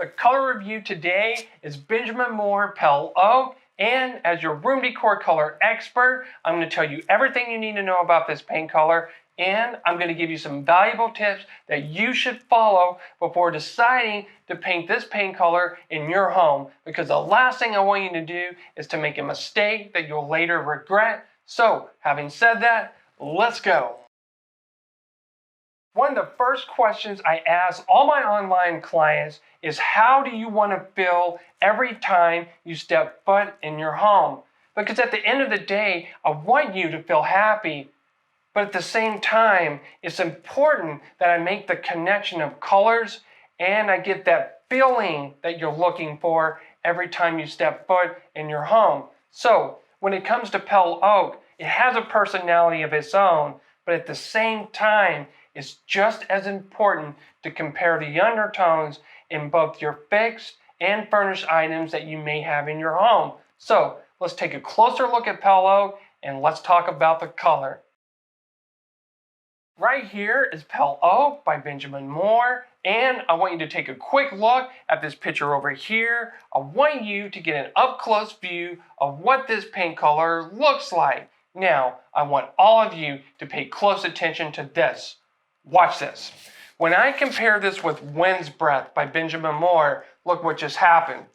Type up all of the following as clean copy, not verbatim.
The color review today is Benjamin Moore Pale Oak, and as your room decor color expert, I'm going to tell you everything you need to know about this paint color, and I'm going to give you some valuable tips that you should follow before deciding to paint this paint color in your home, because the last thing I want you to do is to make a mistake that you'll later regret. So, having said that, let's go. One of the first questions I ask all my online clients is, how do you want to feel every time you step foot in your home? Because at the end of the day, I want you to feel happy. But at the same time, it's important that I make the connection of colors and I get that feeling that you're looking for every time you step foot in your home. So when it comes to Pale Oak, it has a personality of its own, but at the same time, it's just as important to compare the undertones in both your fixed and furnished items that you may have in your home. So let's take a closer look at Pale Oak and let's talk about the color. Right here is Pale Oak by Benjamin Moore, and I want you to take a quick look at this picture over here. I want you to get an up-close view of what this paint color looks like. Now, I want all of you to pay close attention to this. Watch this. When I compare this with Wind's Breath by Benjamin Moore, look what just happened.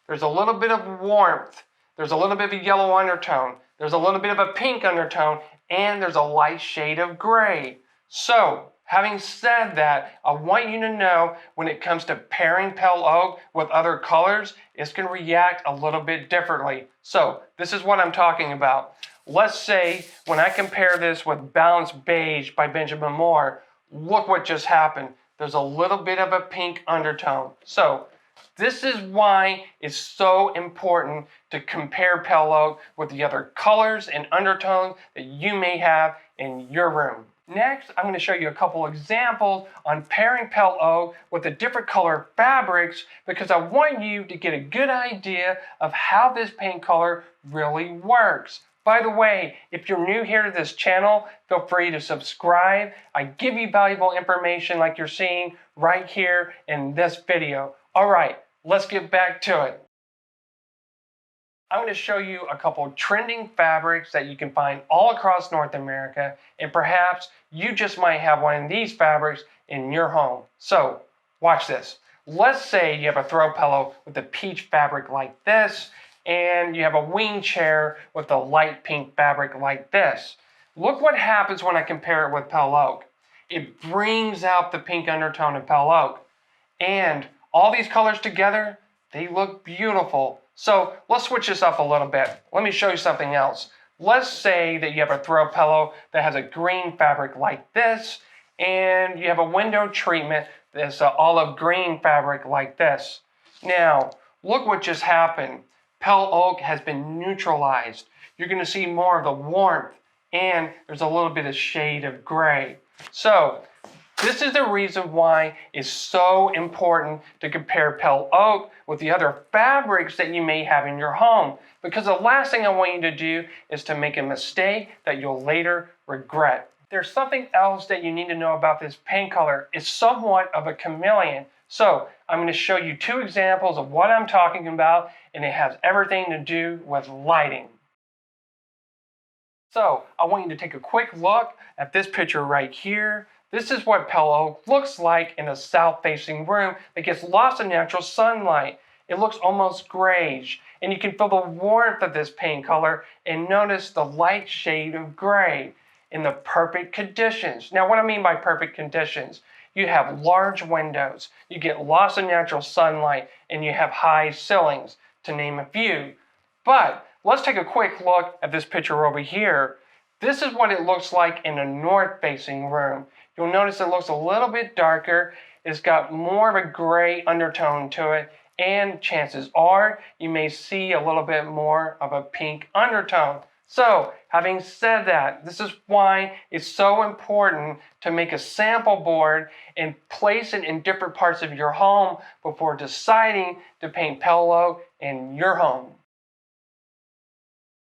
There's a little bit of warmth. There's a little bit of a yellow undertone. There's a little bit of a pink undertone, and there's a light shade of gray. So, having said that, I want you to know when it comes to pairing Pale Oak with other colors, it's going to react a little bit differently. So, this is what I'm talking about. Let's say when I compare this with Balanced Beige by Benjamin Moore, look what just happened. There's a little bit of a pink undertone. So this is why it's so important to compare Pale Oak with the other colors and undertones that you may have in your room. Next, I'm going to show you a couple examples on pairing Pale Oak with the different color fabrics, because I want you to get a good idea of how this paint color really works. By the way, if you're new here to this channel, feel free to subscribe. I give you valuable information like you're seeing right here in this video. All right, let's get back to it. I'm going to show you a couple trending fabrics that you can find all across North America, and perhaps you just might have one of these fabrics in your home. So, watch this. Let's say you have a throw pillow with a peach fabric like this, and you have a wing chair with a light pink fabric like this. Look what happens when I compare it with Pale Oak. It brings out the pink undertone of Pale Oak. And all these colors together, they look beautiful. So let's switch this up a little bit. Let me show you something else. Let's say that you have a throw pillow that has a green fabric like this, and you have a window treatment that's an olive green fabric like this. Now, look what just happened. Pale Oak has been neutralized. You're going to see more of the warmth, and there's a little bit of shade of gray. So this is the reason why it's so important to compare Pale Oak with the other fabrics that you may have in your home, because the last thing I want you to do is to make a mistake that you'll later regret. There's something else that you need to know about this paint color. It's somewhat of a chameleon. So I'm going to show you two examples of what I'm talking about, and it has everything to do with lighting. So I want you to take a quick look at this picture right here. This is what Pale Oak looks like in a south-facing room that gets lots of natural sunlight. It looks almost grayish, and you can feel the warmth of this paint color and notice the light shade of gray in the perfect conditions. Now, what I mean by perfect conditions, you have large windows, you get lots of natural sunlight, and you have high ceilings, to name a few. But let's take a quick look at this picture over here. This is what it looks like in a north-facing room. You'll notice it looks a little bit darker. It's got more of a gray undertone to it, and chances are you may see a little bit more of a pink undertone. So, having said that, this is why it's so important to make a sample board and place it in different parts of your home before deciding to paint Pale Oak in your home.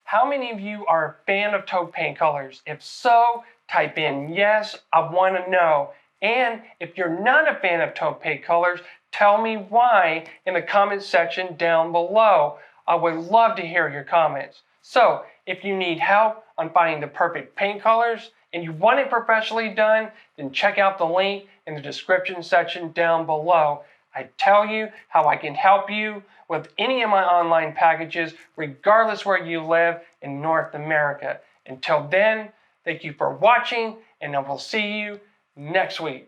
How many of you are a fan of taupe paint colors? If so, type in yes, I want to know. And if you're not a fan of taupe paint colors, Tell me why in the comment section down below. I would love to hear your comments. So if you need help on finding the perfect paint colors and you want it professionally done, then check out the link in the description section down below. I tell you how I can help you with any of my online packages, regardless where you live in North America. Until then, thank you for watching, and I will see you next week.